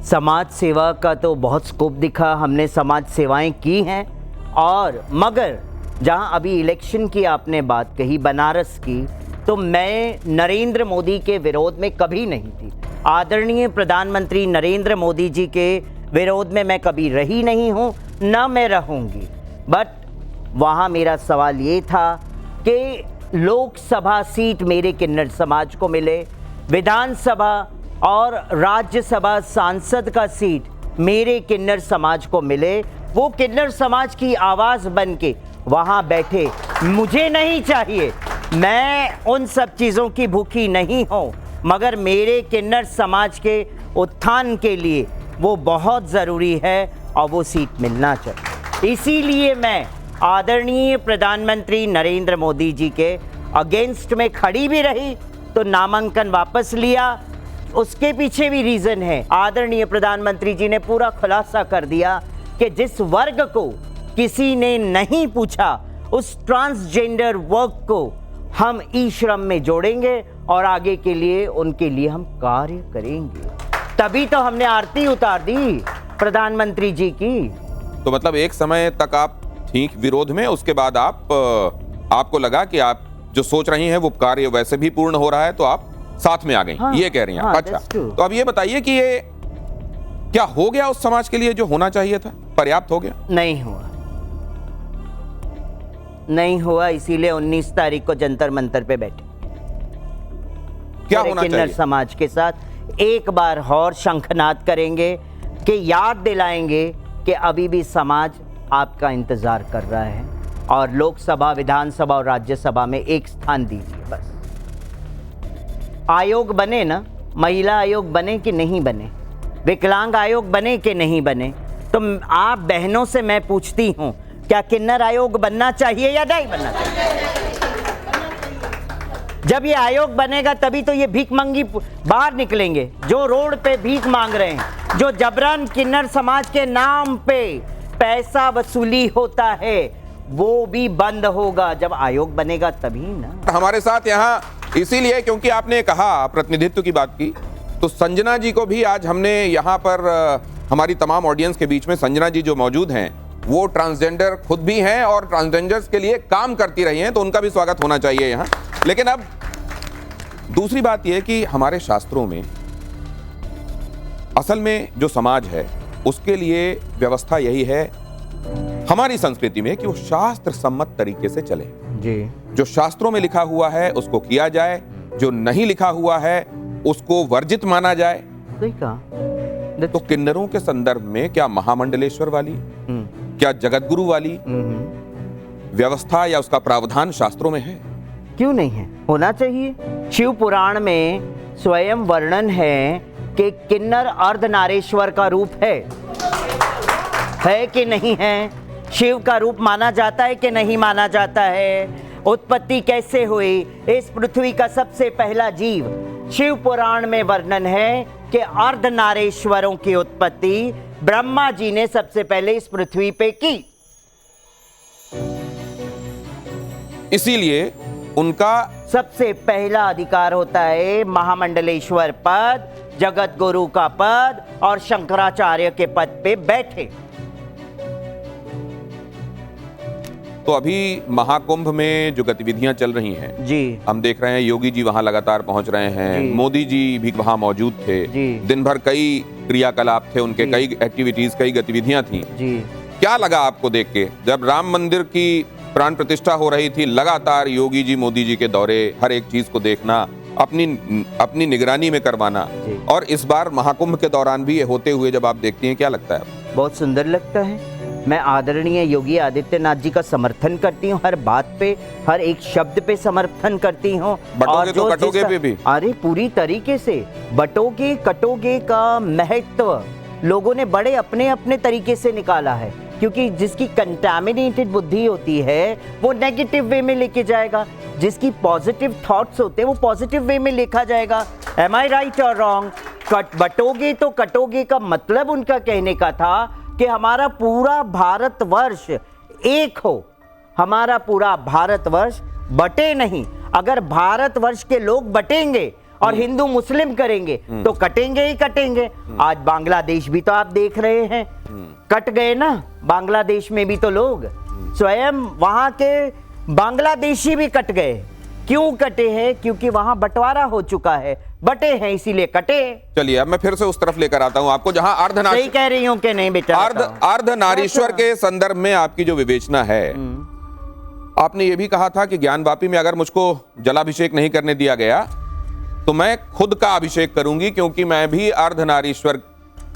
समाज सेवा का तो बहुत स्कोप दिखा, हमने समाज सेवाएं की हैं। और मगर जहां अभी इलेक्शन की आपने बात कही, बनारस की, तो मैं नरेंद्र मोदी के विरोध में कभी नहीं थी। आदरणीय प्रधानमंत्री नरेंद्र मोदी जी के विरोध में मैं कभी रही नहीं हूं, ना मैं रहूंगी। बट वहां मेरा सवाल ये था कि लोकसभा सीट मेरे किन्नर समाज को मिले, विधानसभा और राज्यसभा सांसद का सीट मेरे किन्नर समाज को मिले, वो किन्नर समाज की आवाज़ बन के वहाँ बैठे। मुझे नहीं चाहिए, मैं उन सब चीज़ों की भूखी नहीं हूँ, मगर मेरे किन्नर समाज के उत्थान के लिए वो बहुत ज़रूरी है और वो सीट मिलना चाहिए। इसीलिए मैं आदरणीय प्रधानमंत्री नरेंद्र मोदी जी के अगेंस्ट में खड़ी भी रही, तो नामांकन वापस लिया। उसके पीछे भी रीज़न है, आदरणीय प्रधानमंत्री जी ने पूरा खुलासा कर दिया कि जिस वर्ग को किसी ने नहीं पूछा, उस ट्रांसजेंडर वर्ग को हम ई श्रम में जोड़ेंगे और आगे के लिए उनके लिए हम कार्य करेंगे। तभी तो हमने आरती उतार दी प्रधानमंत्री जी की। तो मतलब एक समय तक आप ठीक विरोध में, उसके बाद आपको लगा कि आप जो सोच रही हैं वो कार्य वैसे भी पूर्ण हो रहा है, तो आप साथ में आ गई। हाँ, ये कह रही हैं। हाँ, अच्छा, तो अब ये बताइए कि ये क्या हो गया उस समाज के लिए जो होना चाहिए था? पर्याप्त हो गया? नहीं हुआ, नहीं हुआ। इसीलिए 19 तारीख को जंतर मंतर पे बैठे। क्या होना चाहिए? किन्नर समाज के साथ एक बार और शंखनाद करेंगे कि याद दिलाएंगे कि अभी भी समाज आपका इंतजार कर रहा है और लोकसभा, विधानसभा और राज्यसभा में एक स्थान दीजिए बस। आयोग बने ना, महिला आयोग बने कि नहीं बने, विकलांग आयोग बने कि नहीं बने, तो आप बहनों से मैं पूछती हूं, क्या किन्नर आयोग बनना चाहिए या नहीं बनना चाहिए? जब ये आयोग बनेगा तभी तो ये भीख मंगी बाहर निकलेंगे, जो रोड पे भीख मांग रहे हैं, जो जबरन किन्नर समाज के नाम पे पैसा वसूली होता है, वो भी बंद होगा। जब आयोग बनेगा तभी ना। हमारे साथ यहाँ इसीलिए क्योंकि आपने कहा, प्रतिनिधित्व की बात की, तो संजना जी को भी आज हमने यहाँ पर हमारी तमाम ऑडियंस के बीच में, संजना जी जो मौजूद हैं वो ट्रांसजेंडर खुद भी हैं और ट्रांसजेंडर्स के लिए काम करती रही हैं, तो उनका भी स्वागत होना चाहिए यहाँ। लेकिन अब दूसरी बात यह कि हमारे शास्त्रों में असल में जो समाज है उसके लिए व्यवस्था यही है, हमारी संस्कृति में, कि वो शास्त्र सम्मत तरीके से चले जी। जो शास्त्रों में लिखा हुआ है उसको किया जाए, जो नहीं लिखा हुआ है उसको वर्जित माना जाए। सही कहा। तो किन्नरों के संदर्भ में क्या महामंडलेश्वर वाली, क्या जगतगुरु वाली व्यवस्था या उसका प्रावधान शास्त्रों में है? क्यों नहीं है? होना चाहिए। शिव पुराण में स्वयं वर्णन है कि किन्नर अर्धनारेश्वर का रूप है कि नहीं है? शिव का रूप माना जाता है कि नहीं माना जाता है? उत्पत्ति कैसे हुई? इस पृथ्वी का सबसे पहला जीव, शिव पुराण में वर्णन है कि अर्धनारेश्वरों की उत्पत्ति ब्रह्मा जी ने सबसे पहले इस पृथ्वी पे की। इसीलिए उनका सबसे पहला अधिकार होता है महामंडलेश्वर पद, जगत गुरु का पद और शंकराचार्य के पद पे बैठे। तो अभी महाकुंभ में जो गतिविधियां चल रही हैं जी, हम देख रहे हैं, योगी जी वहां लगातार पहुंच रहे हैं, मोदी जी भी वहां मौजूद थे, दिन भर कई क्रियाकलाप थे उनके, कई एक्टिविटीज, कई गतिविधियां थी जी। क्या लगा आपको देख के, जब राम मंदिर की प्राण प्रतिष्ठा हो रही थी, लगातार योगी जी, मोदी जी के दौरे, हर एक चीज को देखना, अपनी निगरानी में करवाना, और इस बार महाकुंभ के दौरान भी ये होते हुए जब आप देखती हैं, क्या लगता है? बहुत सुंदर लगता है। मैं आदरणीय योगी आदित्यनाथ जी का समर्थन करती हूँ, हर बात पे, हर एक शब्द पे समर्थन करती हूँ। बटोगे तो कटोगे पे भी? अरे पूरी तरीके से। बटोगे कटोगे का महत्व लोगों ने बड़े अपने अपने तरीके से निकाला है, क्योंकि जिसकी कंटामिनेटेड बुद्धि होती है वो नेगेटिव वे में लेके जाएगा, जिसकी पॉजिटिव थॉट्स होते हैं वो पॉजिटिव वे में लिखा जाएगा। एम आई राइट और रॉन्ग? बटोगे तो कटोगे का मतलब उनका कहने का था कि हमारा पूरा भारतवर्ष एक हो, हमारा पूरा भारतवर्ष बटे नहीं। अगर भारतवर्ष के लोग बटेंगे और हिंदू मुस्लिम करेंगे तो कटेंगे ही कटेंगे। आज बांग्लादेश भी तो आप देख रहे हैं, कट गए ना। बांग्लादेश में भी तो लोग स्वयं वहां के बांग्लादेशी भी कट गए। क्यों कटे हैं? क्योंकि वहां बंटवारा हो चुका है, बटे हैं इसीलिए कटे। चलिए अब मैं फिर से उस तरफ लेकर आता हूं आपको जहां सही कह रही हूं कि नहीं बेटा? अर्धनारीश्वर के संदर्भ में आपकी जो विवेचना है, आपने ये भी कहा था कि ज्ञानवापी में अगर मुझको जलाभिषेक नहीं करने दिया गया तो मैं खुद का अभिषेक करूंगी, क्योंकि मैं भी अर्धनारीश्वर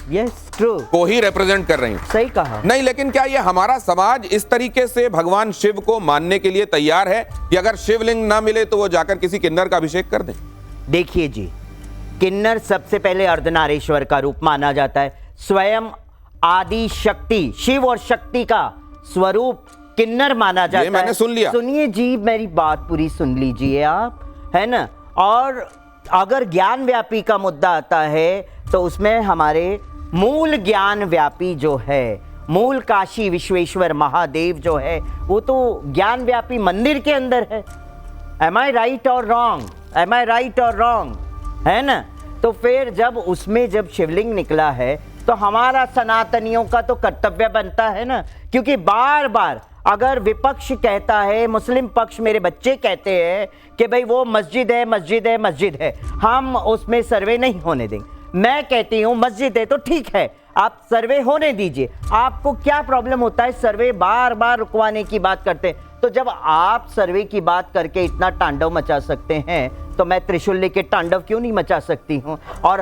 को ही रिप्रेजेंट कर रही हूं। सही कहा। नहीं, लेकिन क्या ये हमारा समाज इस तरीके से भगवान शिव को मानने के लिए तैयार है कि अगर शिवलिंग ना मिले तो वो जाकर किसी किन्नर का अभिषेक कर दें? देखिए जी, किन्नर सबसे पहले अर्धनारीश्वर का रूप माना जाता है। स्वयं आदि शक्ति, शिव और शक्ति का स्वरूप किन्नर माना जाता है। मैंने सुन लिया। सुनिए जी, मेरी बात पूरी सुन लीजिए आप, है ना। और अगर ज्ञान व्यापी का मुद्दा आता है तो उसमें हमारे मूल ज्ञान व्यापी जो है, मूल काशी विश्वेश्वर महादेव जो है, वो तो ज्ञान व्यापी मंदिर के अंदर है। एम आई राइट और रॉन्ग? एम आई राइट और रॉन्ग? है ना। तो फिर जब उसमें जब शिवलिंग निकला है तो हमारा सनातनियों का तो कर्तव्य बनता है ना, क्योंकि बार बार अगर विपक्ष कहता है, मुस्लिम पक्ष मेरे बच्चे कहते हैं कि भाई वो मस्जिद है, मस्जिद है, मस्जिद है, हम उसमें सर्वे नहीं होने देंगे। मैं कहती हूँ मस्जिद है तो ठीक है, आप सर्वे होने दीजिए। आपको क्या प्रॉब्लम होता है? सर्वे बार बार रुकवाने की बात करते हैं। तो जब आप सर्वे की बात करके इतना तांडव मचा सकते हैं तो मैं त्रिशूल लेके तांडव क्यों नहीं मचा सकती हूँ? और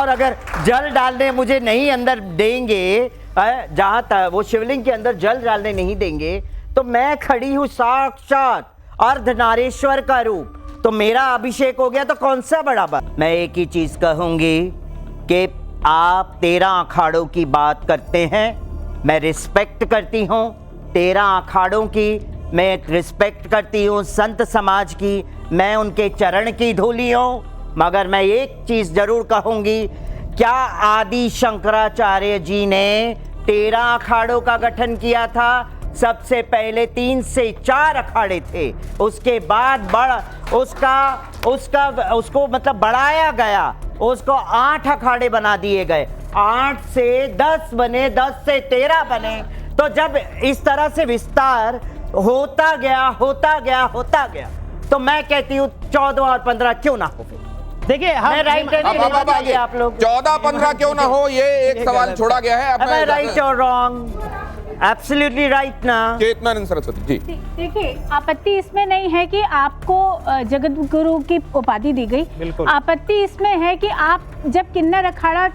अगर जल डालने मुझे नहीं अंदर देंगे, जहां तक वो शिवलिंग के अंदर जल डालने नहीं देंगे, तो मैं खड़ी हूँ साक्षात अर्धनारीश्वर का रूप, तो मेरा अभिषेक हो गया तो कौन सा बड़ा बात। मैं एक ही चीज कहूंगी कि आप 13 अखाड़ों की बात करते हैं, मैं रिस्पेक्ट करती हूँ 13 अखाड़ों की, मैं रिस्पेक्ट करती हूँ संत समाज की, मैं उनके चरण की धूली हूँ। मगर मैं एक चीज जरूर कहूंगी, क्या आदि शंकराचार्य जी ने 13 अखाड़ों का गठन किया था? सबसे पहले 3 से 4 अखाड़े थे, उसके बाद उसको मतलब बढ़ाया गया, उसको 8 अखाड़े बना दिए गए, 8 से 10 बने, 10 से 13 बने। तो जब इस तरह से विस्तार होता गया, तो मैं कहती हूँ 14 और 15 क्यों ना हो। देखिए आप लोग 14-15 क्यों ना हो, ये एक सवाल छोड़ा गया है। अब राइट और रॉन्ग? एब्सोल्युटली राइट ना। चेतनानंद सरस्वती जी, देखिए आपत्ति इसमें नहीं है कि आपको जगत गुरु की उपाधि दी गई। आपत्ति इसमें है कि आप जब किन्नर अखाड़ा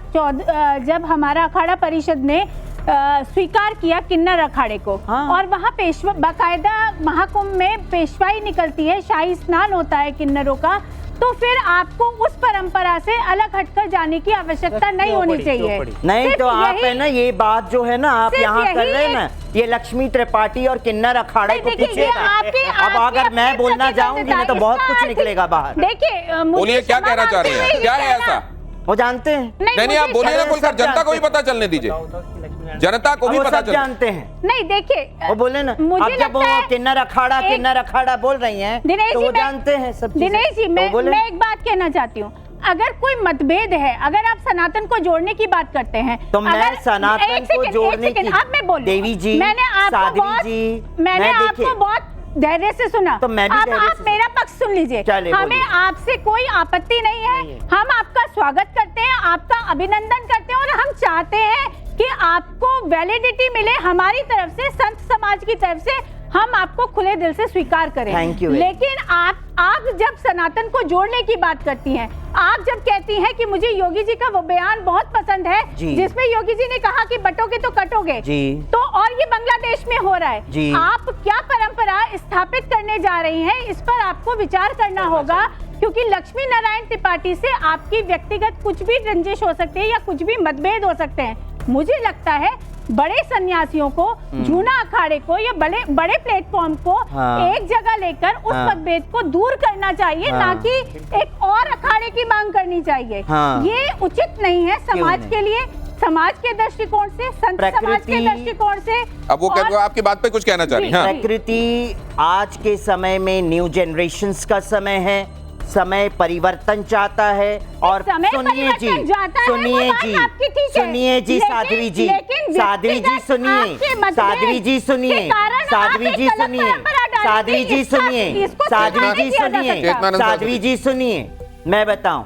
जब हमारा अखाड़ा परिषद ने स्वीकार किया किन्नर अखाड़े को, और वहाँ पेशवा बाकायदा महाकुंभ में पेशवाई निकलती है, शाही स्नान होता है किन्नरों का, तो फिर आपको उस परंपरा से अलग हटकर जाने की आवश्यकता नहीं होनी चाहिए। नहीं तो आप है ना, ये बात जो है ना आप यहाँ कर रहे हैं ना, ये लक्ष्मी त्रिपाठी और किन्नर अखाड़े को पीछे। अब अगर मैं बोलना जाऊंगी ना तो बहुत कुछ निकलेगा बाहर। देखिए बोलिए क्या कहना चाह रही हैं? क्या है ऐसा? वो जानते हैं? नहीं आप बोलिए ना, खुलकर जनता को भी पता चलने दीजिए, जनता को भी पता चले। जानते हैं? नहीं देखिए वो बोले ना, अब जब वो किन्नर अखाड़ा बोल रही हैं तो वो जानते हैं सब चीजें। दिनेश जी, मैं एक बात कहना चाहती हूँ, अगर कोई मतभेद है, अगर आप सनातन को जोड़ने की बात करते हैं तो मैं सनातन को जोड़ने की, अब मैं बोलूं, देवी जी, मैंने आपको बहुत धैर्य से सुना, तो मैं भी अब आप मेरा पक्ष सुन लीजिए। हमें आपसे कोई आपत्ति नहीं है, हम आपका स्वागत करते हैं, आपका अभिनंदन करते हैं, और हम चाहते हैं कि आपको वैलिडिटी मिले हमारी तरफ से, संत समाज की तरफ से, हम आपको खुले दिल से स्वीकार करें। लेकिन आप जब सनातन को जोड़ने की बात करती हैं, आप जब कहती हैं कि मुझे योगी जी का वो बयान बहुत पसंद है जिसमें योगी जी ने कहा कि बटोगे तो कटोगे, तो और ये बांग्लादेश में हो रहा है, आप क्या परंपरा स्थापित करने जा रही हैं, इस पर आपको विचार करना होगा, क्योंकि लक्ष्मी नारायण त्रिपाठी से आपकी व्यक्तिगत कुछ भी रंजिश हो सकती है या कुछ भी मतभेद हो सकते हैं। मुझे लगता है बड़े सन्यासियों को, जूना अखाड़े को या बड़े प्लेटफॉर्म को एक जगह लेकर उस मतभेद को दूर करना चाहिए, ना कि एक और अखाड़े की मांग करनी चाहिए। ये उचित नहीं है समाज के लिए, समाज के दृष्टिकोण से, संत समाज के दृष्टिकोण से। अब वो आपकी बात पे कुछ कहना चाह रही हैं? प्रकृति आज के समय में न्यू जनरेशंस का समय है, समय परिवर्तन चाहता है। और समय सुनिए जी, परिवर्तन जाता है, सुनिए वो बात जी, आपकी ठीक है। सुनिए जी, लेकिन- साध्वी जी, लेकिन साध्वी जी व्यक्तिगत सुनिए, आपके मतभेद साध्वी जी सुनिए, के कारण साध्वी आप जी एक गलत सुनिए, परंपरा डालेंगे। साध्वी जी इसका- सुनिए, इसको साध्वी स्वीकार जी नहीं किया जा सुनिए, सकता। चेतनानंद साध्वी जी सुनिए, मैं बताऊं,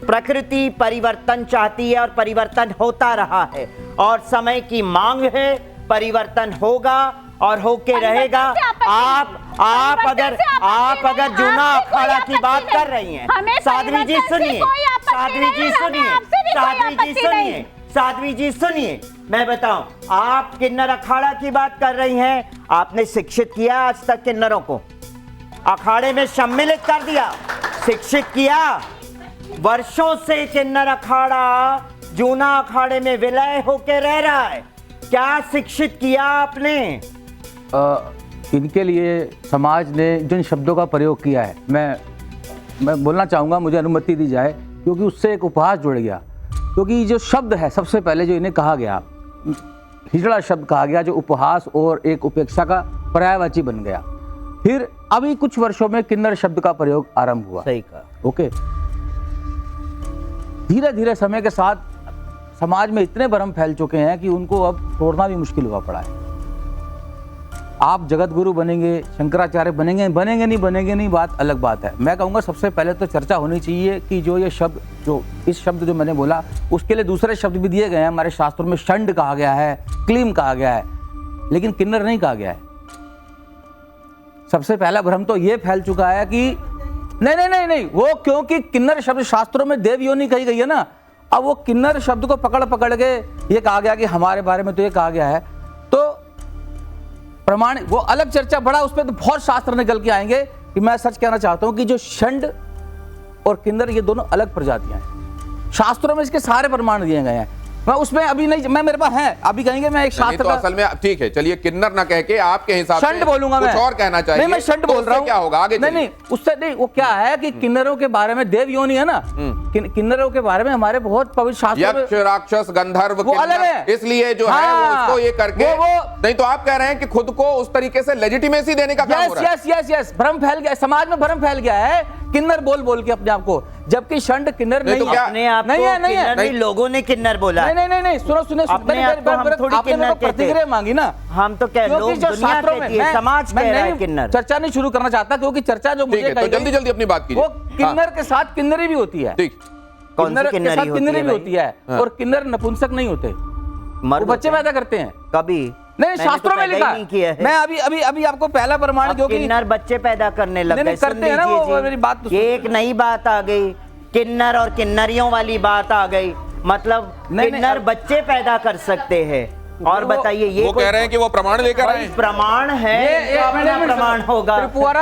प्रकृति परिवर्तन चाहती है और परिवर्तन होता रहा है, और समय की मांग है, परिवर्तन होगा और होके रहेगा। आप अगर जूना अखाड़ा की बात कर रही हैं, साध्वी जी सुनिए, साध्वी जी सुनिए, साध्वी जी सुनिए, साध्वी जी सुनिए, मैं बताऊं, आप किन्नर अखाड़ा की बात कर रही हैं। आपने शिक्षित किया आज तक किन्नरों को, अखाड़े में सम्मिलित कर दिया, शिक्षित किया। वर्षों से किन्नर अखाड़ा जूना अखाड़े में विलय होके रह रहा है, क्या शिक्षित किया आपने? इनके लिए समाज ने जिन शब्दों का प्रयोग किया है, मैं बोलना चाहूँगा, मुझे अनुमति दी जाए, क्योंकि उससे एक उपहास जुड़ गया। क्योंकि जो शब्द है, सबसे पहले जो इन्हें कहा गया, हिजड़ा शब्द कहा गया, जो उपहास और एक उपेक्षा का पर्यायवाची बन गया। फिर अभी कुछ वर्षों में किन्नर शब्द का प्रयोग आरंभ हुआ। सही कहा। ओके, धीरे धीरे समय के साथ समाज में इतने भ्रम फैल चुके हैं कि उनको अब तोड़ना भी मुश्किल हुआ पड़ा है। आप जगत गुरु बनेंगे, शंकराचार्य बनेंगे नहीं, बात अलग बात है। मैं कहूँगा सबसे पहले तो चर्चा होनी चाहिए कि जो ये शब्द, जो इस शब्द जो मैंने बोला, उसके लिए दूसरे शब्द भी दिए गए हैं हमारे शास्त्रों में। षंड कहा गया है, क्लीम कहा गया है, लेकिन किन्नर नहीं कहा गया है। सबसे पहला भ्रम तो ये फैल चुका है कि नहीं, वो क्योंकि किन्नर शब्द शास्त्रों में देव योनि कही गई है ना, अब वो किन्नर शब्द को पकड़ के ये कहा गया कि हमारे बारे में तो ये कहा गया है, तो प्रमाण वो अलग चर्चा बड़ा, उस पर तो बहुत शास्त्र निकल के आएंगे। कि मैं सच कहना चाहता हूं कि जो षंड और किन्नर ये दोनों अलग प्रजातियां हैं। शास्त्रों में इसके सारे प्रमाण दिए गए हैं। मैं उसमें अभी नहीं, मैं मेरे पास है, अभी कहेंगे मैं एक शास्त्र तो असल में ठीक है, चलिए किन्नर ना कह के आपके हिसाब से षंड बोलूंगा, कुछ मैं और कहना चाहिए। नहीं, मैं षंड बोल रहा हूँ। क्या होगा आगे? नहीं, उससे नहीं, वो क्या है कि किन्नरों के बारे में देव योनि है ना, किन्नरों के बारे में हमारे बहुत पवित्र शास्त्रों में, यक्ष, राक्षस, गंधर्व, वो अलग है। इसलिए जो है वो उसको ये करके नहीं, तो आप कह रहे हैं कि खुद को उस तरीके से लेजिटिमेसी देने का काम हो रहा है। यस, भ्रम फैल गया समाज में, भ्रम फैल गया है किन्नर बोल के अपने आप को, जबकि षंड किन्नर नहीं तो क्या अपने आप नहीं है, नहीं, लोगों ने किन्नर बोला। नहीं, सुनो, अपने आप को हम थोड़ी किन्नर कहते, प्रतिक्रिया मांगी ना, हम तो कह, लोग दुनिया कहती है, समाज कह रहा है किन्नर। चर्चा नहीं शुरू करना चाहता, क्योंकि चर्चा जो मुझे तो जल्दी अपनी बात कीजिए। वो किन्नर के साथ किन्नरी भी होती है, ठीक, किन्नर के साथ किन्नरी भी होती है, और किन्नर नपुंसक नहीं होते, वो बच्चे पैदा करते हैं कभी नहीं, शास्त्रों में लिखा है। मैं अभी आपको पहला प्रमाण, जो कि किन्नर बच्चे पैदा करने लग गए, करते हैं ना, वो मेरी बात तो एक नई बात आ गई, किन्नर और किन्नरियों वाली बात आ गई, मतलब किन्नर बच्चे पैदा कर सकते हैं। और बताइए, ये वो कह रहे हैं कि वो प्रमाण लेकर आए, प्रमाण है, ये अपना प्रमाण होगा,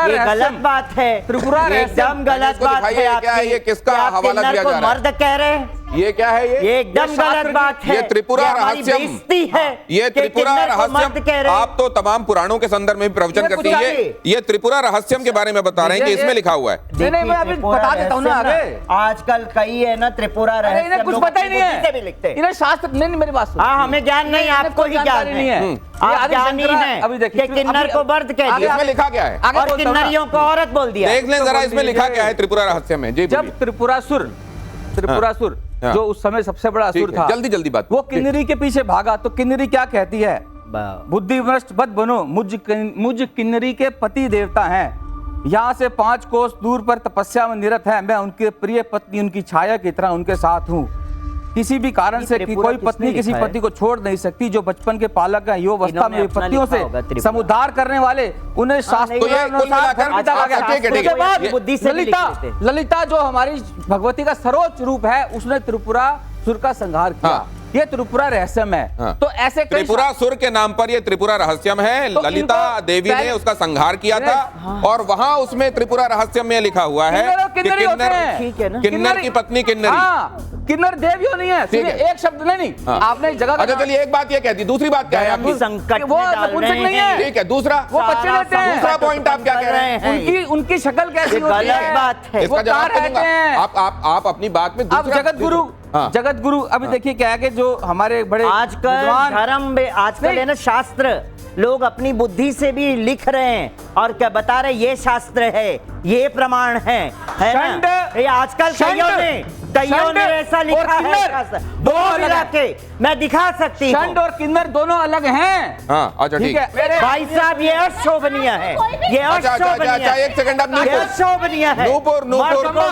ये गलत बात है, एकदम गलत बात है आपकी। ये किसका हवाला दिया जा रहा है? मर्द कह रहे हैं, ये क्या है? ये एकदम गलत बात है, ये त्रिपुरा रहस्यम, ये त्रिपुरा रहस्यम। आप तो तमाम पुराणों के संदर्भ में भी प्रवचन करती है, ये त्रिपुरा रहस्यम के बारे में बता रहे हैं कि इसमें लिखा हुआ है। नहीं, मैं अभी बता देता हूँ ना आगे। आजकल कई है ना त्रिपुरा रहस्यम, कुछ पता ही नहीं है, भी लिखते हैं इन्हें शास्त्र नहीं, मेरी बात सुनो। हाँ, हमें ज्ञान नहीं, आपको ही ज्ञान नहीं है, आप ज्ञानी हैं। अभी देखिए, किन्नर को मर्द कह दिया, इसमें लिखा क्या है, और किन्नरियों को औरत बोल दिया। देख लें जरा इसमें लिखा क्या है त्रिपुरा रहस्यम में। जी, जब त्रिपुरासुर जो उस समय सबसे बड़ा असुर था, जल्दी बात, वो किन्नरी के पीछे भागा, तो किन्नरी क्या कहती है? बुद्धिभ्रष्ट मत बनो, मुझ किन्नरी के पति देवता हैं, यहाँ से 5 कोस दूर पर तपस्या में निरत है, मैं उनके प्रिय पत्नी, उनकी छाया की तरह उनके साथ हूँ। किसी भी कारण से कि कोई पत्नी किसी पति को छोड़ नहीं सकती, जो बचपन के पालक हैं, युवा अवस्था में पतियों से समुद्धार करने वाले, उन्हें शास्त्रों ललिता जो हमारी भगवती का सर्वोच्च रूप है, उसने त्रिपुरासुर का संहार किया। ये त्रिपुरा रहस्यम है। तो ऐसे त्रिपुरासुर के नाम पर ये त्रिपुरा रहस्यम है। तो ललिता देवी ने उसका संहार किया था, और वहां उसमें त्रिपुरा रहस्यम में लिखा हुआ है कि किन्नर की पत्नी किन्नरी, किन्नर देव योनि है। एक शब्द नहीं, आपने जगह। अच्छा, चलिए, एक बात ये कहती, दूसरी बात क्या है आपकी? संकट वो नपुंसक नहीं है, ठीक है। दूसरा, वो बच्चे देते हैं। दूसरा पॉइंट आप क्या कह रहे हैं? उनकी शक्ल कैसी होती है? गलत बात है, इसका जवाब दूंगा। आप अपनी बात में अब जगत गुरु अभी देखिए क्या है कि जो हमारे बड़े आजकल धर्म में, आजकल है ना शास्त्र, लोग अपनी बुद्धि से भी लिख रहे हैं और क्या बता रहे, ये शास्त्र है, ये प्रमाण है ना? ये आजकल कईयों ने ऐसा लिखा है, दो मिला के मैं दिखा सकती हूँ। षंड और किन्नर दोनों अलग हैं। हाँ, अच्छा ठीक है। भाई साहब ये अशोभनीय है, ये अशोभनीय है। एक सेकंड, अब ये अशोभनीय है। नूपुर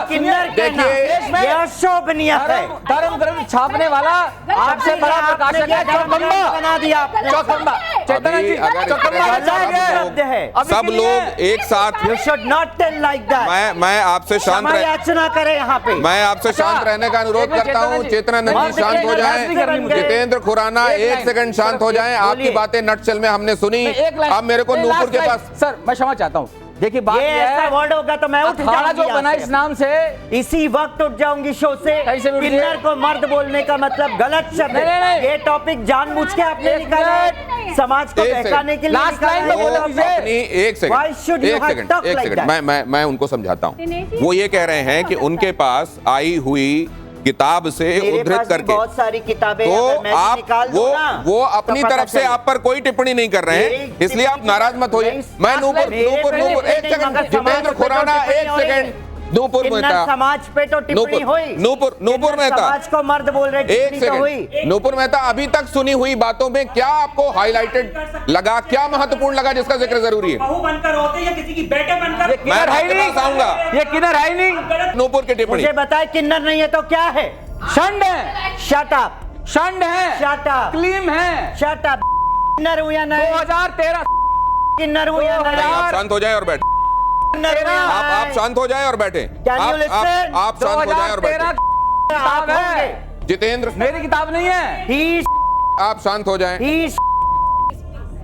किन्नर कहना ये अशोभनीय है। धर्म ग्रंथ छापने वाला आपसे बड़ा प्रकाशक है चौखंबा बना दिया आपने। चौखंबा चैतन्य जी, शब्द है। सब लोग एक साथ, You should not tell like that। मैं आपसे शांत याचना करे यहाँ पे। मैं आपसे शांत रहने का अनुरोध करता हूँ। चेतनानंद जी शांत हो जाएं। जितेंद्र खुराना एक सेकंड शांत हो जाएं। आपकी बातें नटशेल में हमने सुनी। अब मेरे को नूपुर के पास। सर मैं क्षमा चाहता हूँ, देखिए बात ये ऐसा वर्ड होगा तो मैं उठ जाऊंगी जो बना इस नाम से, इसी वक्त उठ जाऊंगी शो से। किन्नर को मर्द बोलने का मतलब गलत शब्द है। ये टॉपिक जानबूझ के आपने निकाला है, समाज को बहकाने के लिए। लास्ट लाइन में बोलो अपनी एक सेकंड मैं उनको समझाता हूँ। वो ये कह रहे हैं कि उनके पास आई हुई किताब से उद्धृत करके, बहुत सारी किताबें तो आप वो अपनी तरफ से आप पर कोई टिप्पणी नहीं कर रहे हैं, इसलिए आप नाराज मत होइए। मैं नूपुर एक सेकंड, जितेंद्र खुराना एक सेकंड, नूपुर मेहता समाज पे तो टिप्पणी हुई। नूपुर मेहता समाज को मर्द बोल रहे, एक सेकंड। नूपुर मेहता, अभी तक सुनी हुई बातों में क्या आपको हाईलाइटेड लगा, क्या महत्वपूर्ण लगा जिसका जिक्र जरूरी है? बहू बनकर होते या किसी की बेटे बनकर? मैं आपके पास आऊंगा। ये किन्नर है नहीं। नूपुर की टिप्पणी मुझे बताए, किन्नर नहीं है तो क्या है? षंड है। Shut up. षंड है। Shut up. क्लीम है। Shut up. किन्नर हुआ नहीं। 2013 किन्नर हुआ नहीं। आप शांत हो जाए और बैठे। आप शांत हो जाए और बैठे। आप शांत हो जाए और बैठे। जितेंद्र, मेरी किताब नहीं है। आप शांत हो जाएं।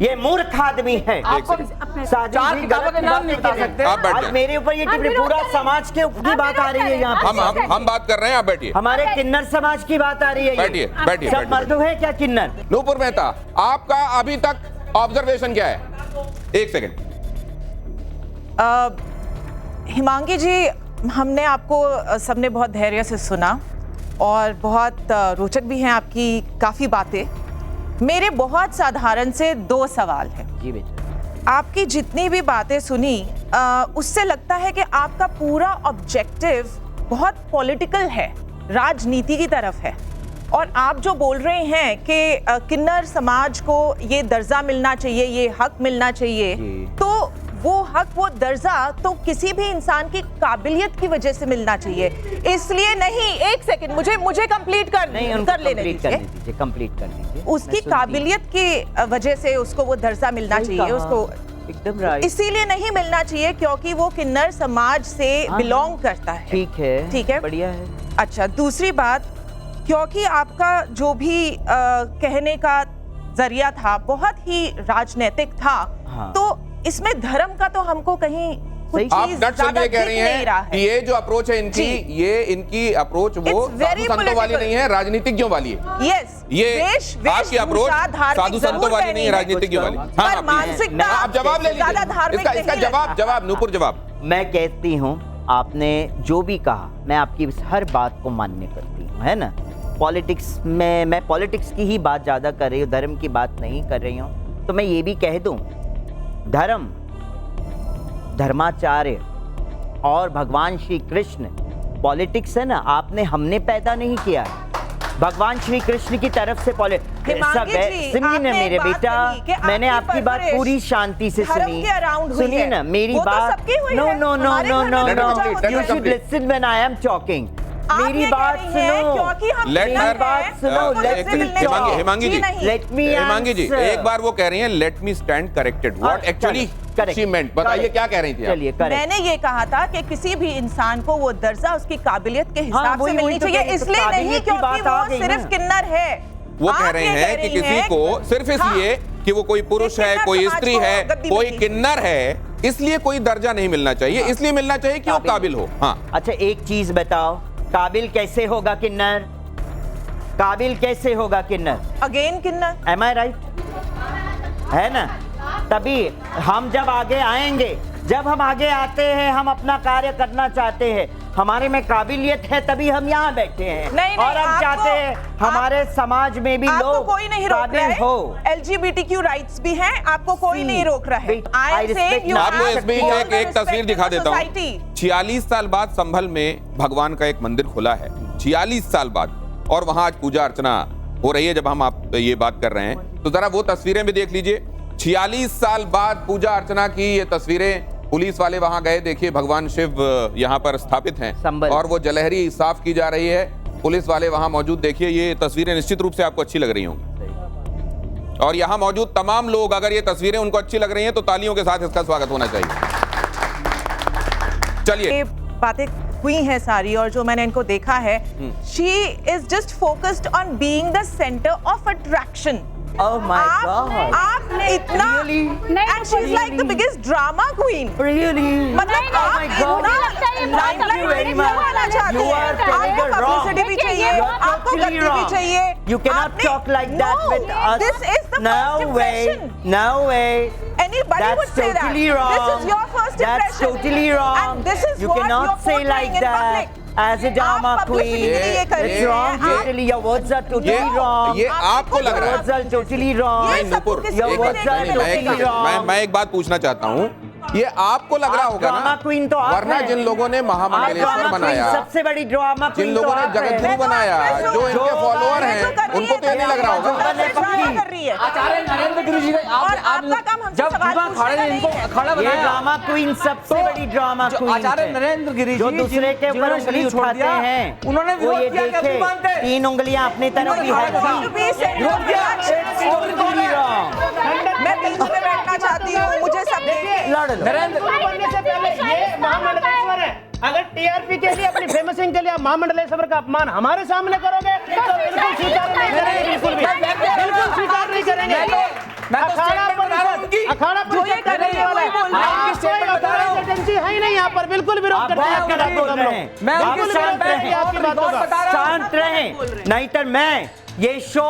ये मूर्ख आदमी है। चार किताबों के नाम नहीं बता सकते। आप बैठ आज मेरे ऊपर ये टिप्पणी, पूरा समाज के ऊपर की बात आ रही है यहाँ पे। हम बात कर रहे हैं, आप बैठिए। हमारे किन्नर समाज की बात आ रही है। बैठिए, बैठिए। सब मर्दों है क्या किन्नर? नूपुर मेहता, आपका अभी तक ऑब्जर्वेशन क्या है? एक सेकंड। हिमांगी जी, हमने आपको सबने बहुत धैर्य से सुना और बहुत रोचक भी हैं आपकी काफ़ी बातें। मेरे बहुत साधारण से 2 सवाल हैं। जी बेटा। आपकी जितनी भी बातें सुनी उससे लगता है कि आपका पूरा ऑब्जेक्टिव बहुत पॉलिटिकल है, राजनीति की तरफ है। और आप जो बोल रहे हैं कि किन्नर समाज को ये दर्जा मिलना चाहिए, ये हक मिलना चाहिए, तो वो हक, वो दर्जा तो किसी भी इंसान की काबिलियत की वजह से मिलना चाहिए। इसलिए नहीं, एक सेकंड, मुझे कंप्लीट कर लेने दीजिए। कंप्लीट कर दीजिए। उसकी काबिलियत की वजह से उसको वो दर्जा मिलना चाहिए। उसको एकदम राइट। इसीलिए नहीं मिलना चाहिए क्योंकि वो किन्नर समाज से बिलोंग करता है। ठीक है, बढ़िया है। अच्छा, दूसरी बात, क्योंकि आपका जो भी कहने का जरिया था बहुत ही राजनीतिक था। हाँ। तो इसमें धर्म का तो हमको कहीं आप नटशेल ये कह रही हैं कि ये जो अप्रोच है इनकी, ये इनकी अप्रोच वो साधु संतों वाली नहीं है, राजनीतिज्ञों वाली है। यस, ये आपकी अप्रोच साधु संतों वाली नहीं है, राजनीतिज्ञों वाली। हाँ, मानसिकता आप जवाब ले लीजिए। इसका जवाब नूपुर जवाब। मैं कहती हूँ, आपने जो भी कहा मैं आपकी हर बात को मान्य करती हूँ, है ना। पॉलिटिक्स में मैं पॉलिटिक्स की ही बात ज़्यादा कर रही हूँ, धर्म की बात नहीं कर रही हूँ। तो मैं ये भी कह दूँ, धर्म, धर्माचार्य और भगवान श्री कृष्ण, पॉलिटिक्स है ना, हमने पैदा नहीं किया है। भगवान श्री कृष्ण की तरफ से सुनिए ना मेरे बेटा, मैंने आपकी बात पूरी शांति से सुनी। सुनिए ना मेरी बात। No, you should listen when I am talking. मेरी बात सुनो, हिमांगी जी, एक बार वो कह रही हैं let me stand corrected. What actually she meant, बताइए क्या कह रही थी? चलिए, मैंने ये कहा था कि किसी भी इंसान को वो दर्जा उसकी काबिलियत के हिसाब से मिलनी चाहिए, इसलिए नहीं क्योंकि वो सिर्फ किन्नर है। वो कह रहे हैं कि किसी को सिर्फ इसलिए कि वो कोई पुरुष है, कोई स्त्री है, कोई किन्नर है, इसलिए कोई दर्जा नहीं मिलना चाहिए। इसलिए मिलना चाहिए कि वो काबिल हो। हाँ, अच्छा एक चीज बताओ, काबिल कैसे होगा किन्नर? काबिल कैसे होगा किन्नर? अगेन किन्नर। एम आई राइट? है ना। तभी हम जब आगे आएंगे, जब हम आगे आते हैं, हम अपना कार्य करना चाहते हैं, हमारे में काबिलियत है तभी हम यहाँ बैठे हैं। नहीं, और हम चाहते हैं हमारे समाज में भी आपको लोग कोई नहीं रोक रहा काबिल हो। है। LGBTQ राइट्स भी हैं, आपको कोई नहीं रोक रहा है। I respect you. आपको इस बीच एक तस्वीर दिखा देता हूँ। सोसाइटी 46 साल बाद संभल में भगवान का एक मंदिर खुला है, 46 साल बाद, और वहां आज पूजा अर्चना हो रही है। जब हम आप ये बात कर रहे हैं तो जरा वो तस्वीरें भी देख लीजिए। 46 साल बाद पूजा अर्चना की ये तस्वीरें, पुलिस वाले वहां गए, देखिए भगवान शिव यहाँ पर स्थापित हैं और वो जलहरी साफ की जा रही है, पुलिस वाले वहां मौजूद। देखिए ये तस्वीरें निश्चित रूप से आपको अच्छी लग रही होंगी और यहाँ मौजूद तमाम लोग, अगर ये तस्वीरें उनको अच्छी लग रही हैं तो तालियों के साथ इसका स्वागत होना चाहिए। चलिए, बातें हुई हैं सारी और जो मैंने इनको देखा है, she is just focused on being the centre of attraction. Oh my God! आपने इतना and she's like the biggest drama queen. Really? मतलब आप इतना Thank you very much. You are telling the wrong. publicity भी चाहिए, आपको गद्दी भी चाहिए। You cannot talk like that with us. This is the No first way. impression. No way. Anybody That's would say that. totally wrong. This is your first That's impression. totally wrong. And this is You what cannot you're say portraying like in that. public. As a drama आप publicity queen. के लिए ये कर रही It's हैं। wrong. आप- Totally, your words are totally wrong. ये आपको लग रहा है। Words are totally wrong. ये सब नूपुर, किसी Your को words देखने are में totally लगेगा। wrong. मैं एक बात पूछना चाहता हूँ, ये आपको लग रहा आप होगा ड्रामा ना, क्वीन तो आप वरना हैं। जिन लोगों ने महामंडलेश्वर बनाया, सबसे बड़ी ड्रामा जिन लोगों ने जगतगुरु बनाया, जो इनके फॉलोअर हैं, उनको तो ये नहीं लग रहा होगा। कर रही है। आचार्य नरेंद्र गिरी जी ने और आपका काम हमसे जब सवाल पूरा पूछने खड़े का इनको नहीं है। अखाड़ा ये बनाया, ड्रामा क्वीन सबसे बड़ी ड्रामा जो क्वीन आचार्य है। नरेंद्र गिरी जी जो दूसरे के ऊपर जिन्होंने उंगली शरीर छोड़ उठाते दिया, हैं, उन्होंने वो ये विरोध किया कि अपनी देखे मानते हैं। 3 उंगलियां अपनी तरफ भी है। To be center विरोध of किया। attraction. Totally wrong. मैं बीच में बैठना चाहती हूँ, मुझे सब देखिए। लड़ लो। नरेंद्र बनने से पहले ये महामंडलेश्वर है। अगर टीआरपी के लिए, अपनी फेमसिंग के लिए आप महामंडलेश्वर का अपमान हमारे सामने करोगे तो बिल्कुल स्वीकार नहीं करेंगे, बिल्कुल भी बिल्कुल स्वीकार नहीं करेंगे। मैं तो स्टेटमेंट बता रहा हूँ उनकी। अखाड़ा परिषद का करने वाला है। आपकी स्टेटमेंट बता रहा हूँ। एजेंसी है ही नहीं यहाँ पर, बिल्कुल विरोध आप करते हैं बहुत गलत बोल रहे हैं। मैं आप उनकी शांत स्टेटमेंट रहें। आपकी बातों का। बता रहा हूँ। शांत रहें, नहीं तो मैं ये शो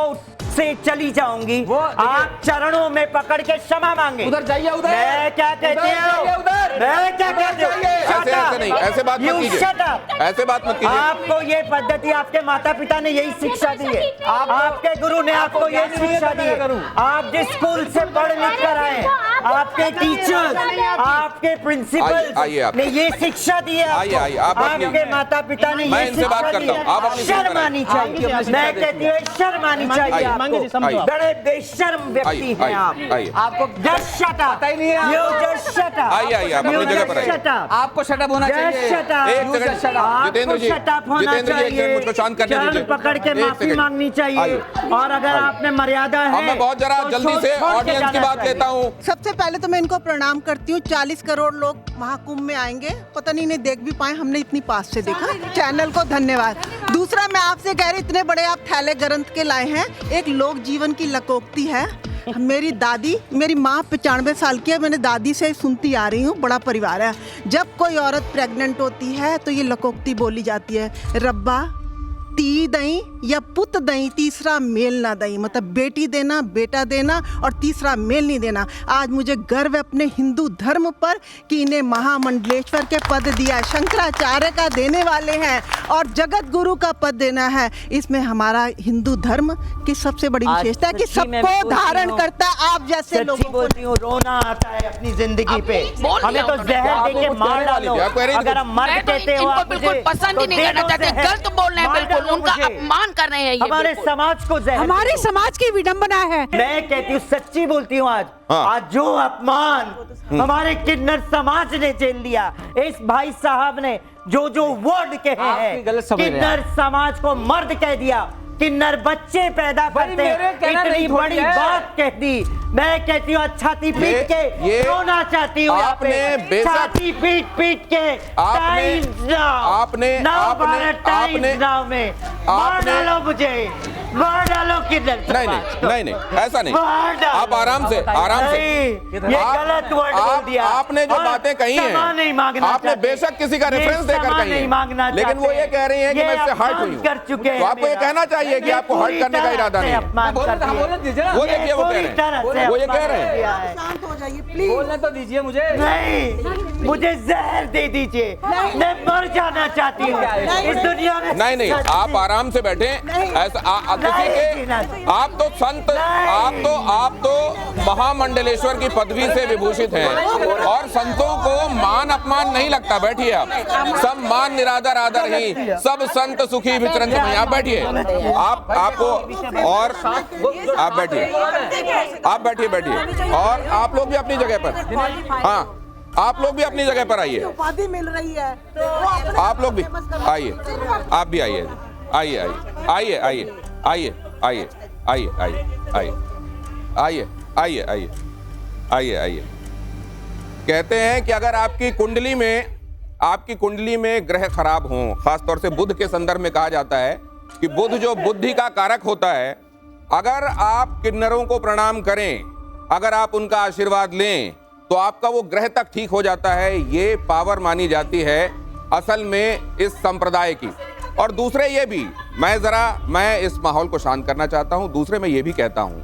से चली जाऊंगी। वो आप चरणों में पकड़ के क्षमा मांगे। उधर जाइए, उधर। मैं क्या कहती उधर जाइए, हूँ, उधर। मैं क्या उधर कहती हूँ, जाइए। Shut ऐसे up. नहीं, ऐसे बात मत You कीजिए, shut up. ऐसे बात मत कीजिए। आपको ये पद्धति आपके माता पिता ने यही शिक्षा दी है, आपके गुरु ने आपको ये शिक्षा दी है। आप जिस स्कूल से पढ़ लिख कर आए, आपके टीचर, आपके प्रिंसिपल आइए आप। ने ये शिक्षा दी है आइए, आइए, आप आपको। अपनी- आपके माता पिता ने मैं ये इनसे बात शिक्षा दी करता हूँ, आप है। अपनी शर्म शिक्षा आनी करें। चाहिए। आपकी मैं शिक्षा कहती हूँ शर्म आनी चाहिए आइए, मांगे जी, समझो आपको। आप। बड़े बेशर्म व्यक्ति हैं आप। आइए, आपको Just shut up. पता ही नहीं है You आपको। just shut up. आइए, आइए, आप अपनी You जगह just पर आइए। shut up. आपको शटअप होना Just चाहिए। shut up. एक सेकंड, आपको जितेंद्र जी, shut up होना जितेंद्र जी, एक चाहिए। सेकंड मुझको शांत करने चरण दीजिए। पकड़ के एक माफी सेकंड। मांगनी चाहिए। आइए। और अगर आप में मर्यादा है अब मैं बहुत जरा तो जल्दी छोड़- से छोड़ के ऑडियंस की जाना बात चाहिए। लेता हूँ। सबसे पहले तो मैं इनको प्रणाम करती हूँ। 40 करोड़ लोग महाकुंभ में आएंगे, पता नहीं इन्हें देख भी पाए, हमने इतनी पास से देखा। चैनल को धन्यवाद। दूसरा, मैं आपसे कह रही, इतने बड़े आप थैले ग्रंथ के लाए हैं, एक लोक जीवन की लकोक्ति है। मेरी दादी, मेरी माँ 95 साल की है, मैंने दादी से सुनती आ रही हूँ, बड़ा परिवार है। जब कोई औरत प्रेग्नेंट होती है तो ये लकोक्ति बोली जाती है, रब्बा ती दई या पुत दई, तीसरा मेल ना दई, मतलब बेटी देना, बेटा देना और तीसरा मेल नहीं देना। आज मुझे गर्व है अपने हिंदू धर्म पर कि इन्हें महामंडलेश्वर के पद दिया, शंकराचार्य का देने वाले हैं और जगत गुरु का पद देना है। इसमें हमारा हिंदू धर्म की सबसे बड़ी आज विशेषता है कि सच्ची मैं सबको बोलती धारण हूँ, करता है, आप जैसे सच्ची लोगों को। बोलती हूँ, रोना आता है अपनी जिंदगी पे। हमें तो जहर दे के मार डालो। आप कह रही थी अगर हम मर्द मैं तो कहते हो इनको आप बिल्कुल मुझे, पसंद ही तो नहीं दे करना दो चाहते, जहर। गलत बोल रहे हैं, मार बिल्कुल डालो उनका मुझे। अपमान कर रहे हैं ये हमारे बिल्कुल। समाज को जहर हमारे दो। समाज की विडंबना है। मैं कहती हूँ, सच्ची बोलती हूँ, आज हाँ। आज जो अपमान हमारे किन्नर समाज ने झेल लिया, इस भाई साहब ने जो जो वर्ड कहे आपकी हैं, गलत समझ रहे हैं। किन्नर समाज को मर्द कह दिया, किन्नर बच्चे पैदा भाई, करते, मेरे कहना इतनी नहीं थोड़ी बड़ी है। बात कह दी। मैं कहती हूँ छाती पीट के रोना चाहती हूँ यहाँ पे। आपने बेशक- छाती पीट पीट के आपने- टाइम्स नाउ, आपने- नाउ आपने- भारत टाइम्स आपने- नाउ में मार आपने- डालो मुझे, मार डालो किन्नर नहीं समाज को। नहीं नहीं नहीं, ऐसा नहीं। मार डालो। आप आराम से, आराम से। नहीं, ये आप- गलत वर्ड बोल दिया। आपने जो और बातें कही क्षमा नहीं हैं, मांगना आपने चाहते। बेशक किसी का ये रेफरेंस देकर क्षमा कही नहीं मांगना है, लेकिन वो चाहते। ये कह रही हैं कि ये मैं इससे हर्ट अपमान हुई हूँ। कर चुके हैं तो आपको ये मेरा। कहना चाहिए कि ये आपको हर्ट पूरी करने का तरह इरादा से नहीं है। अपमान बोलने कर दो, दिया। बोलने दीजिए ना। वो देखिए, वो कह पूरी रहे हैं। तरह से वो ये कह अपमान रहे हैं। किया है। शांत हो जाइए प्लीज। बोलने तो दीजिए मुझे। नहीं, मुझे जहर दे दीजिए, मैं मर जाना चाहती हूँ इस दुनिया में। नहीं नहीं, आप आराम से बैठे। ऐसा किसी के, आप तो संत, आप तो महामंडलेश्वर की पदवी से विभूषित हैं और संतों को मान अपमान नहीं लगता। बैठिए आप, सब मान निरादर आदर ही, सब संत सुखी विचरंत में। आप बैठिए, आपको और आप बैठिए और आप लोग भी अपनी जगह पर। हाँ, आप लोग भी अपनी जगह पर आइए। उपाधि मिल रही है, आप लोग भी आइए, आप भी आइए, आइए आइए आइए आइए आइए आइए आइए आइए आइए आइए आइए आइए आइए। कहते हैं कि अगर आपकी कुंडली में ग्रह खराब हों, खासतौर से बुध के संदर्भ में कहा जाता है कि बुध जो बुद्धि का कारक होता है, अगर आप किन्नरों को प्रणाम करें, अगर आप उनका आशीर्वाद लें, तो आपका वो ग्रह तक ठीक हो जाता है। ये पावर मानी जाती है असल में इस संप्रदाय की। और दूसरे ये भी, मैं इस माहौल को शांत करना चाहता हूं। दूसरे मैं ये भी कहता हूं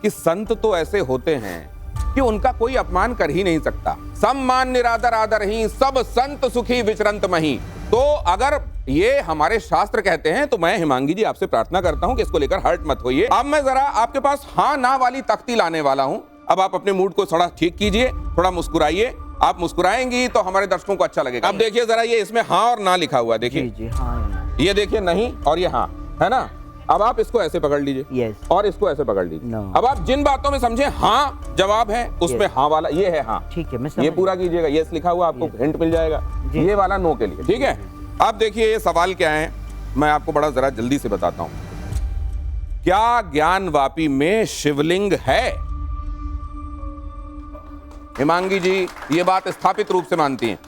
कि संत तो ऐसे होते हैं कि उनका कोई अपमान कर ही नहीं सकता। सम्मान निरादर आदर ही, सब संत सुखी विचरंत मही। तो अगर ये हमारे शास्त्र कहते हैं तो मैं हिमांगी जी आपसे प्रार्थना करता हूं कि इसको लेकर हर्ट मत होइए। अब मैं जरा आपके पास हाँ ना वाली तख्ती लाने वाला हूं। अब आप अपने मूड को थोड़ा ठीक कीजिए, थोड़ा मुस्कुराइए। आप मुस्कुराएंगी तो हमारे दर्शकों को अच्छा लगेगा। अब देखिए जरा, ये इसमें हाँ और ना लिखा हुआ है, देखिए। जी, हाँ। ये देखिए नहीं और ये हाँ, है ना। अब आप इसको ऐसे पकड़ लीजिए। Yes. और इसको ऐसे पकड़ लीजिए। No. अब आप जिन बातों में समझे हाँ जवाब है, उसमें हाँ वाला ये है हाँ, ठीक है, मैं ये पूरा कीजिएगा। ये लिखा हुआ आपको हिंट मिल जाएगा, ये वाला नो के लिए, ठीक है। अब देखिए ये सवाल क्या है, मैं आपको बड़ा जरा जल्दी से बताता हूं। क्या ज्ञानवापी में शिवलिंग है? हिमांगी जी ये बात स्थापित रूप से मानती हैं।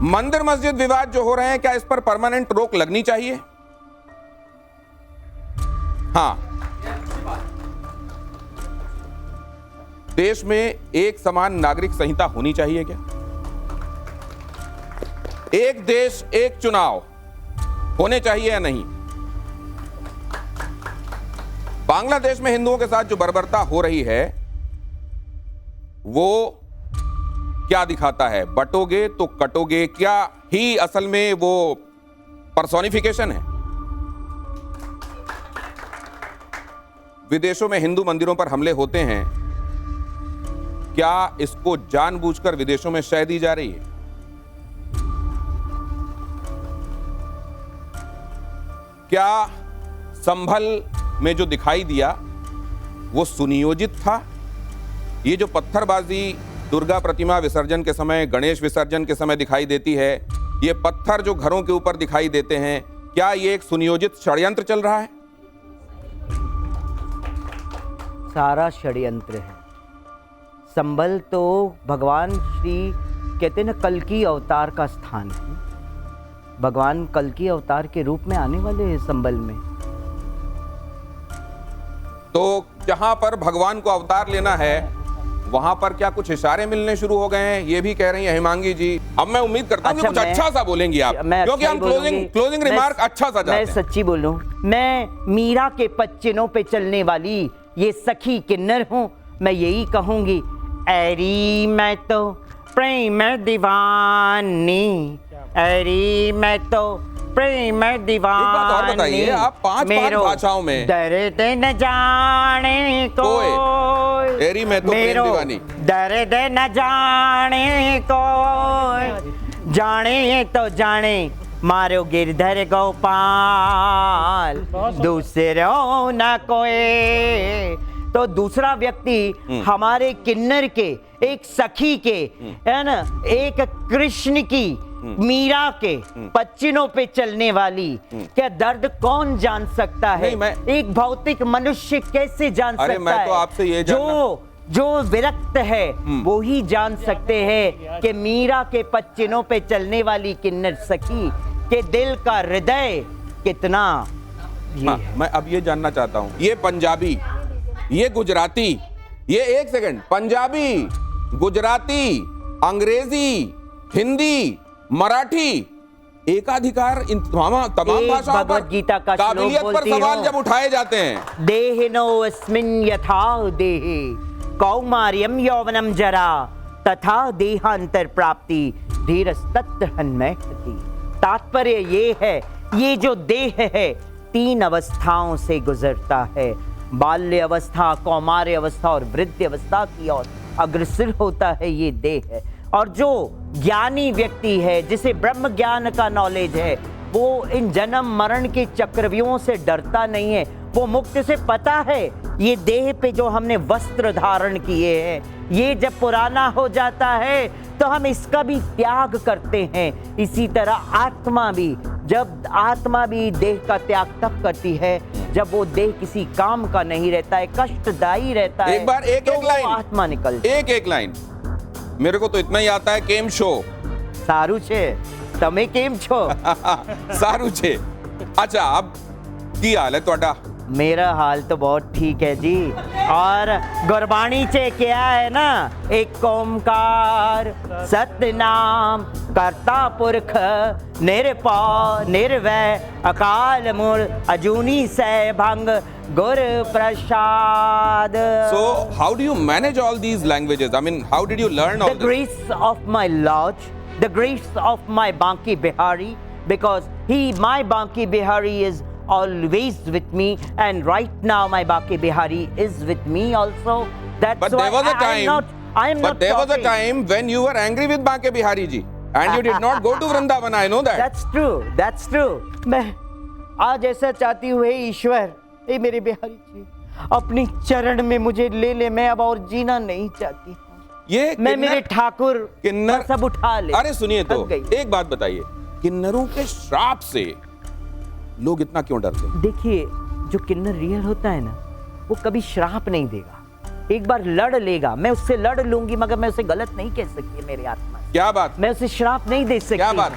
मंदिर मस्जिद विवाद जो हो रहे हैं, क्या इस पर परमानेंट रोक लगनी चाहिए? हाँ। देश में एक समान नागरिक संहिता होनी चाहिए क्या? एक देश एक चुनाव होने चाहिए या नहीं? बांग्लादेश में हिंदुओं के साथ जो बर्बरता हो रही है वो क्या दिखाता है? बटोगे तो कटोगे, क्या ही असल में वो पर्सोनिफिकेशन है? विदेशों में हिंदू मंदिरों पर हमले होते हैं, क्या इसको जानबूझकर विदेशों में शह दी जा रही है? क्या संभल में जो दिखाई दिया वो सुनियोजित था? ये जो पत्थरबाजी दुर्गा प्रतिमा विसर्जन के समय, गणेश विसर्जन के समय दिखाई देती है, ये पत्थर जो घरों के ऊपर दिखाई देते हैं, क्या ये एक सुनियोजित षड्यंत्र चल रहा है? सारा षड्यंत्र है। संबल तो भगवान श्री कहते हैं ना, कल्कि अवतार का स्थान है। भगवान कल्कि अवतार के रूप में आने वाले हैं संबल में। तो जहां पर भगवान को अवतार लेना है वहां पर क्या कुछ इशारे मिलने शुरू हो गए हैं? ये भी कह रही है हिमांगी जी। अब मैं उम्मीद करता हूं कि कुछ अच्छा सा बोलेंगी आप, क्योंकि हम क्लोजिंग रिमार्क अच्छा सा चाहते हैं। मैं सच्ची बोलूं, मैं मीरा के पच्चिनों पे चलने वाली ये सखी किन्नर हूं। मैं यही कहूंगी, ऐरी मैं तो प्रेम दीवानी, ऐरी मैं तो प्रेम दीवानी। एक बात और बताइए, आप पांच भाषाओं में दर्द न जाने को, ऐरी मैं तो प्रेम दीवानी, दर्द न जाने को, जाने तो जाने मारो गिरधर गोपाल, दूसरों न कोई। तो दूसरा व्यक्ति हमारे किन्नर के, एक सखी के, है ना, एक कृष्ण की, मीरा के पच्चिनों पे चलने वाली, क्या दर्द कौन जान सकता है? एक भौतिक मनुष्य कैसे जान सकता मैं है? तो आपसे ये जो विरक्त है वो ही जान सकते हैं कि मीरा के पच्चिनों पे चलने वाली किन्नर सखी के दिल का हृदय कितना। मैं अब ये जानना चाहता हूं, ये पंजाबी, ये गुजराती, ये एक सेकंड, पंजाबी, गुजराती, अंग्रेजी, हिंदी, मराठी, एकाधिकार इन तमाम भाषाओं पर गीता का काबिलियत पर सवाल जब उठाए जाते हैं, देहिनो अस्मिन् यथा देहे कौमार्यम यौवनम जरा तथा देहांतर प्राप्ति धीरस्तत्र हन्मयति। तात्पर्य ये है, ये जो देह है 3 अवस्थाओं से गुजरता है, बाल्य अवस्था, कौमार्य अवस्था और वृद्ध अवस्था की ओर अग्रसर होता है ये देह है। और जो ज्ञानी व्यक्ति है, जिसे ब्रह्म ज्ञान का नॉलेज है, वो इन जन्म मरण के चक्रव्यूहों से डरता नहीं है। वो मुक्त से पता है ये देह पे जो हमने वस्त्र धारण किए हैं, ये जब पुराना हो जाता है तो हम इसका भी त्याग करते हैं। इसी तरह आत्मा भी, जब आत्मा भी देह का त्याग तब करती है जब वो देह किसी काम का नहीं रहता है, कष्टदायी रहता है। एक बार एक लाइन आत्मा निकल एक लाइन मेरे को तो इतना ही आता है, केम शो सारू छे तमे केम छो। सारू छे। अच्छा, अब की हाल है तोड़ा? मेरा हाल तो बहुत ठीक है जी। और गुरबाणी चे क्या है ना, एक ओमकार सतनाम करता पुरख निरपौ निर्वै अकाल मूर्त अजूनी सैभंग गुर प्रसाद। So how do you manage all these languages? I mean, how did you learn all The this? grace of my Lord, the grace of my Banki Bihari, because my Banki Bihari is always with me, and right now my Banki Bihari is with me also. That's But why there was a time. I am not there was a talking. time when you were angry with Banke Bihari ji, and you did not go to Vrindavan. I know that. That's true. That's true. मैं आज ऐसा चाहती हूँ, हे ईश्वर, हे मेरे बिहारी जी, अपनी चरण में मुझे ले ले। मैं अब और जीना नहीं चाहती। ये मैं मेरे ठाकुर किन्नर सब उठा ले। अरे सुनिए तो, थक गई। एक बात बताइए, किन्नरों के श्राप से लोग इतना क्यों डरते हैं? देखिए, जो किन्नर रियल होता है ना, वो कभी श्राप नहीं देगा। एक बार लड़ लेगा, मैं उससे लड़ लूंगी, मगर मैं उसे गलत नहीं कह सकती। मेरी आत्मा, क्या बात? मैं उसे श्राप नहीं दे सकती। क्या बात?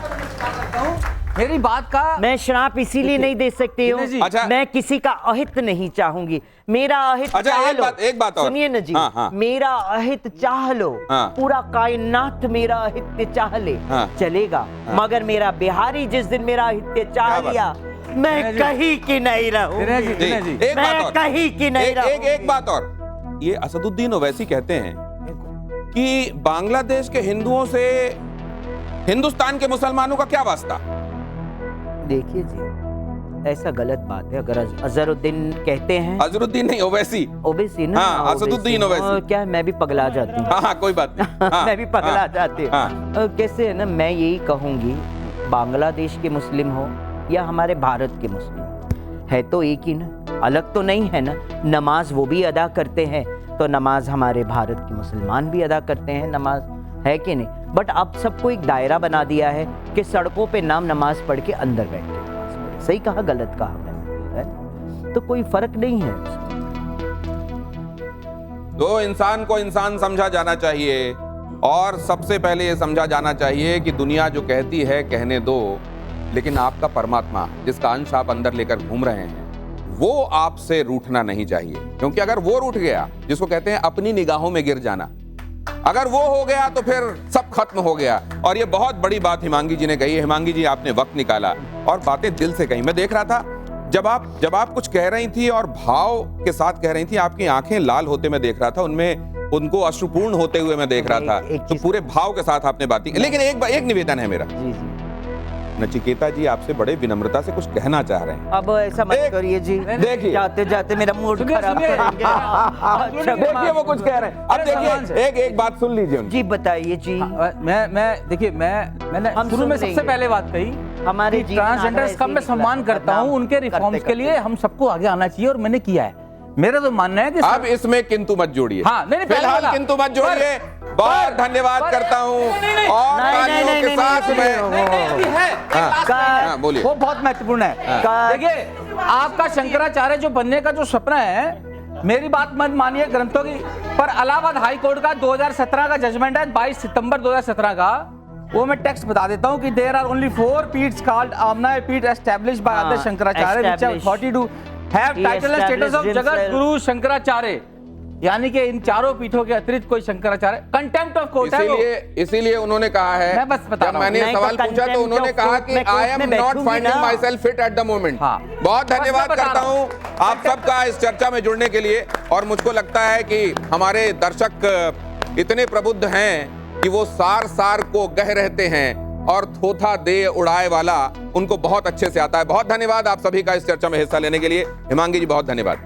मेरी बात का मैं श्राप इसीलिए नहीं दे सकती हूँ, अच्छा। मैं किसी का अहित नहीं चाहूंगी। मेरा अहित अच्छा, चाह एक लो। बात और सुनिए ना जी, हाँ, हाँ। मेरा अहित चाह लो, हाँ। पूरा कायनात मेरा अहित चाह ले, हाँ। चलेगा। मगर मेरा बिहारी जिस दिन मेरा अहित चाह लिया, मैं कहीं की नहीं रहूं। एक बात और, कहीं की नहीं रहूंगी। एक बात और, ये असदुद्दीन ओवैसी कहते हैं कि बांग्लादेश के हिंदुओं से हिंदुस्तान के मुसलमानों का क्या वास्ता? देखिए जी, ऐसा गलत बात है। अगर अजहरुद्दीन कहते हैं, अजहरुद्दीन नहीं, ओवैसी। ओवैसी ना, हाँ, असदुद्दीन ओवैसी। क्या है, मैं भी पगला जाती हूँ। हाँ, कोई बात नहीं। हाँ, मैं भी पगला हाँ, जाती हूँ। हाँ। कैसे है ना, मैं यही कहूंगी, बांग्लादेश के मुस्लिम हो या हमारे भारत के मुस्लिम, है तो एक ही ना, अलग तो नहीं है ना। नमाज वो भी अदा करते हैं, तो नमाज हमारे भारत के मुसलमान भी अदा करते हैं, नमाज, है कि नहीं? बट अब सबको एक दायरा बना दिया है कि सड़कों पे नाम नमाज पढ़ के अंदर बैठ के नमाज पढ़े। सही कहा, गलत कहा मैंने, है? तो कोई फर्क नहीं है। तो इंसान को इंसान समझा जाना चाहिए, और सबसे पहले ये समझा जाना चाहिए कि दुनिया जो कहती है कहने दो, लेकिन आपका परमात्मा जिसका अंश आप अंदर लेकर घूम रहे हैं, वो आपसे रूठना नहीं चाहिए। क्योंकि अगर वो रूठ गया, जिसको कहते हैं अपनी निगाहों में गिर जाना, अगर वो हो गया तो फिर सब खत्म हो गया। और ये बहुत बड़ी बात हिमांगी जी ने कही है। हिमांगी जी, आपने वक्त निकाला और बातें दिल से कही। मैं देख रहा था जब आप कुछ कह रही थी और भाव के साथ कह रही थी, आपकी आंखें लाल होते मैं देख रहा था, उनमें उनको अश्रुपूर्ण होते हुए मैं देख रहा था। तो पूरे भाव के साथ आपने बातें। लेकिन एक निवेदन है मेरा, नचिकेता जी आपसे बड़े विनम्रता से कुछ कहना चाह रहे हैं। अब ऐसा मत करिए जी, देखिए, जाते जाते मेरा मूड खराब करेंगे। देखिए वो कुछ कह रहे हैं। अब देखिए, एक बात सुन लीजिए उनकी। जी बताइए जी। मैंने शुरू में सबसे पहले बात कही, हमारे ट्रांसजेंडर्स का मैं सम्मान करता हूं, उनके रिफॉर्म्स के लिए हम सबको आगे आना चाहिए, और मैंने किया है। मेरा तो मानना है कि अब इसमें किंतु मत जोड़िए। हाँ, नहीं, फिलहाल किंतु मत जोड़िए। बहुत धन्यवाद करता हूँ, और तालियों के साथ में बोलिए, वो बहुत महत्वपूर्ण है। देखिए, आपका शंकराचार्य जो बनने का जो सपना है, मेरी बात मत मानिए ग्रंथों की, पर इलाहाबाद हाई कोर्ट का 2017 का जजमेंट है, 22 सितंबर 2017 का, वो मैं टेक्स्ट बता देता हूँ कि देयर आर ओनली 4 पीठ्स कॉल्ड आमना पीठ established by Adi Shankaracharya which have authority to have title and status of Jagat Guru Shankaracharya. यानी कि इन चारों पीठों के अतिरिक्त कोई शंकराचार्य, कंटेम्प्ट ऑफ कोर्ट है वो। इसीलिए उन्होंने कहा है, मैं बस बता जब रहा हूं। मैंने नहीं, सवाल तो पूछा तो उन्होंने contempt कहा of कि court आई में एम बैठूंगी नॉट फाइंडिंग ना। My self fit at the moment. हाँ। बहुत बस धन्यवाद मैं बता करता रहा हूँ आप सबका इस चर्चा में जुड़ने के लिए। और मुझको लगता है कि हमारे दर्शक इतने प्रबुद्ध हैं कि वो सार सार को गह रहते हैं और थोथा दे उड़ाए वाला उनको बहुत अच्छे से आता है। बहुत धन्यवाद आप सभी का इस चर्चा में हिस्सा लेने के लिए। हिमांगी जी बहुत धन्यवाद।